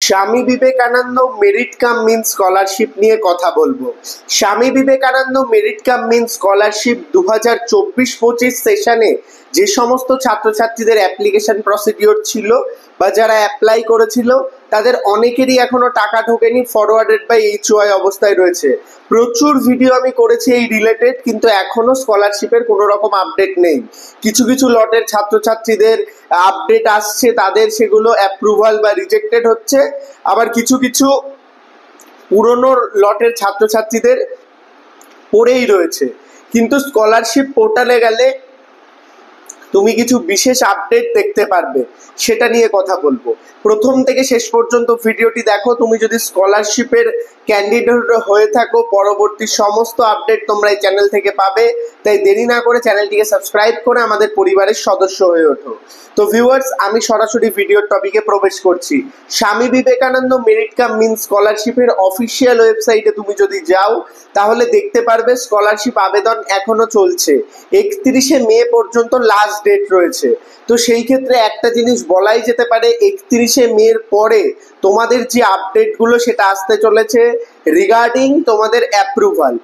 Swami Vivekananda merit cum means scholarship নিয়ে কথা বলবো। Swami Vivekananda merit cum means scholarship 2024-25 সেশনে যে সমস্ত ছাত্রছাত্রীদের অ্যাপ্লিকেশন প্রসিডিওর ছিল বা যারা অ্যাপ্লাই করেছিল তাদের অনেকেরই এখনো টাকা ঢোকেনি, ফরওয়ার্ডেড বাই HOI অবস্থায় রয়েছে। প্রচুর ভিডিও আমি করেছি এই রিলেটেড, কিন্তু এখনো স্কলারশিপের কোনো রকম আপডেট নেই। কিছু কিছু লটের ছাত্রছাত্রীদের আপডেট আসছে, তাদের সেগুলো অ্যাপ্রুভাল বা রিজেক্টেড হচ্ছে, আবার কিছু কিছু পুরনো লটের ছাত্রছাত্রীদের পড়েই রয়েছে। কিন্তু স্কলারশিপ পোর্টালে গেলে তুমি কিছু বিশেষ আপডেট দেখতে পারবে, সেটা নিয়ে কথা বলবো। প্রথম থেকে শেষ পর্যন্ত ভিডিওটি দেখো। তুমি যদি স্কলারশিপের ক্যান্ডিডেট হয়ে থাকো, পরবর্তী সমস্ত আপডেট তোমরা এই চ্যানেল থেকে পাবে। তাই দেরি না করে চ্যানেলটিকে সাবস্ক্রাইব করে আমাদের পরিবারের সদস্য হয়ে ওঠো। তো ভিউয়ার্স, আমি সরাসরি ভিডিওর টপিকে প্রবেশ করছি। স্বামী বিবেকানন্দ মেরিট কাম মিন স্কলারশিপের অফিসিয়াল ওয়েবসাইটে তুমি যদি যাও তাহলে দেখতে পারবে স্কলারশিপ আবেদন এখনো চলছে। 31শে মে পর্যন্ত লাস্ট ডেট রয়েছে। তো সেই ক্ষেত্রে একটা জিনিস বলাই যেতে পারে, 31শে মের পরে তোমাদের যে আপডেটগুলো সেটা আসতে চলেছে রিগার্ডিং তোমাদের অ্যাপ্রুভাল।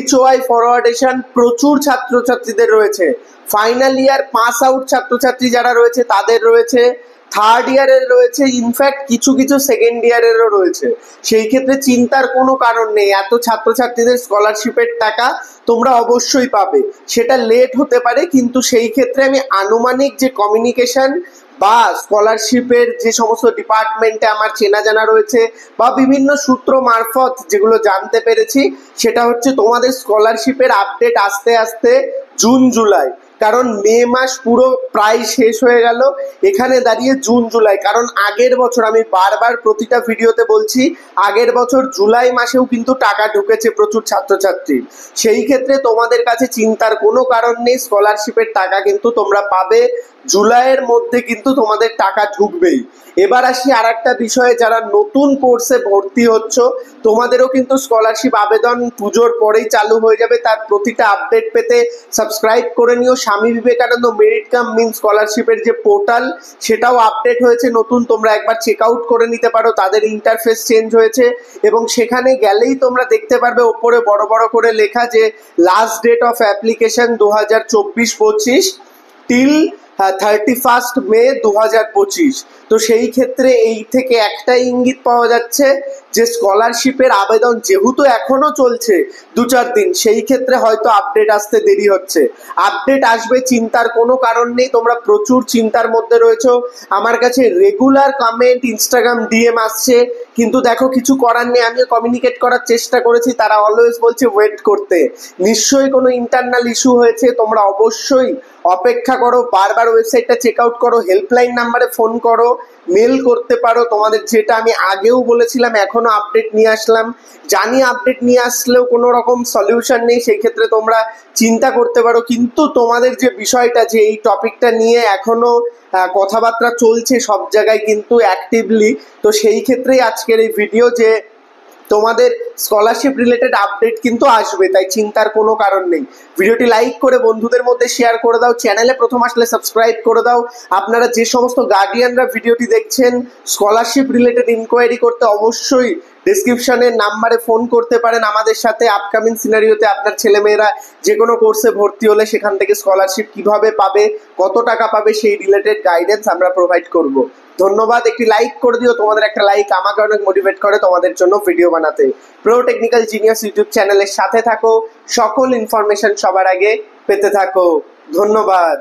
HOI ফরওয়ার্ডেশন প্রচুর ছাত্রছাত্রীদের রয়েছে। ফাইনাল ইয়ার পাস আউট ছাত্রছাত্রী যারা রয়েছে তাদের রয়েছে, থার্ড ইয়ারের রয়েছে, ইনফ্যাক্ট কিছু কিছু সেকেন্ড ইয়ারেরও রয়েছে। সেই ক্ষেত্রে চিন্তার কোনো কারণ নেই, এত ছাত্রছাত্রীদের স্কলারশিপের টাকা তোমরা অবশ্যই পাবে। সেটা লেট হতে পারে, কিন্তু সেই ক্ষেত্রে আমি আনুমানিক যে কমিউনিকেশন বা স্কলারশিপের যে সমস্ত ডিপার্টমেন্টে আমার চেনা জানা রয়েছে বা বিভিন্ন সূত্র মারফত যেগুলো জানতে পেরেছি, সেটা হচ্ছে তোমাদের স্কলারশিপের আপডেট আস্তে আস্তে জুন জুলাই, কারণ মে মাস পুরো প্রায় শেষ হয়ে গেল, এখানে দাঁড়িয়ে জুন জুলাই। কারণ আগের বছর, আমি বারবার প্রতিটা ভিডিওতে বলছি, আগের বছর জুলাই মাসেও কিন্তু টাকা ঢুকেছে প্রচুর ছাত্রছাত্রী। সেই ক্ষেত্রে তোমাদের কাছে চিন্তার কোনো কারণ নেই, স্কলারশিপের টাকা কিন্তু তোমরা পাবে। জুলাইয়ের মধ্যে কিন্তু তোমাদের টাকা ঢুকবেই। এবার আসি আর একটা বিষয়ে, যারা নতুন কোর্সে ভর্তি হচ্ছ তোমাদেরও কিন্তু স্কলারশিপ আবেদন পুজোর পরেই চালু হয়ে যাবে। তার প্রতিটা আপডেট পেতে সাবস্ক্রাইব করে নিও। স্বামী বিবেকানন্দ মেরিট কাম মিন স্কলারশিপের যে পোর্টাল সেটাও আপডেট হয়েছে নতুন, তোমরা একবার চেক আউট করে নিতে পারো। তাদের ইন্টারফেস চেঞ্জ হয়েছে এবং সেখানে গেলেই তোমরা দেখতে পারবে ওপরে বড় বড় করে লেখা যে last date of application 2024-25 till 31 May 2025। তো সেই ক্ষেত্রে এই থেকে একটাই ইঙ্গিত পাওয়া যাচ্ছে যে স্কলারশিপের আবেদন যেহেতু এখনো চলছে 2-4 দিন, সেই ক্ষেত্রে হয়তো আপডেট আসতে দেরি হচ্ছে। আপডেট আসবে, চিন্তার কোনো কারণ নেই। তোমরা প্রচুর চিন্তার মধ্যে রয়েছো। আমার কাছে রেগুলার কমেন্ট, ইনস্টাগ্রাম DM আসছে, কিন্তু দেখো কিছু করার নেই। আমিও কমিউনিকেট করার চেষ্টা করেছি, তারা অলওয়েজ বলছে ওয়েট করতে। নিশ্চয়ই কোনো ইন্টারনাল ইস্যু হয়েছে, তোমরা অবশ্যই অপেক্ষা করো, বারবার ওয়েবসাইটটা চেক আউট করো, হেল্পলাইন নাম্বারে ফোন করো, মেল করতে পারো। তোমাদের যেটা আমি আগেও বলেছিলাম, এখনো আপডেট নিয়ে আসলাম। জানি আপডেট নিয়ে আসলেও কোনো রকম সলিউশন নেই, সেই ক্ষেত্রে তোমরা চিন্তা করতে পারো। কিন্তু তোমাদের যে বিষয়টা, যে এই টপিকটা নিয়ে এখনো কথাবার্তা চলছে সব জায়গায় কিন্তু অ্যাক্টিভলি, তো সেই ক্ষেত্রেই আজকের এই ভিডিও, যে তোমাদের স্কলারশিপ রিলেটেড আপডেট কিন্তু আসবে, তাই চিন্তার কোনো কারণ নেই। ভিডিওটি লাইক করে বন্ধুদের মধ্যে শেয়ার করে দাও, চ্যানেলে প্রথম আসলে সাবস্ক্রাইব করে দাও। আপনারা যে সমস্ত গার্ডিয়ানরা ভিডিওটি দেখছেন, স্কলারশিপ রিলেটেড ইনকোয়ারি করতে অবশ্যই ডিসক্রিপশনের নাম্বারে ফোন করতে পারেন আমাদের সাথে। আপকামিং সিনারিওতে আপনার ছেলেমেয়েরা যে কোনো কোর্সে ভর্তি হলে সেখান থেকে স্কলারশিপ কিভাবে পাবে, কত টাকা পাবে, সেই রিলেটেড গাইডেন্স আমরা প্রোভাইড করব। ধন্যবাদ। একটি লাইক করে দিও, তোমাদের একটা লাইক আমাকে অনেক মোটিভেট করে তোমাদের জন্য ভিডিও বানাতে। প্রো টেকনিক্যাল জিনিয়াস ইউটিউব চ্যানেলের সাথে থাকো, সকল ইনফরমেশন সবার আগে পেতে থাকো। ধন্যবাদ।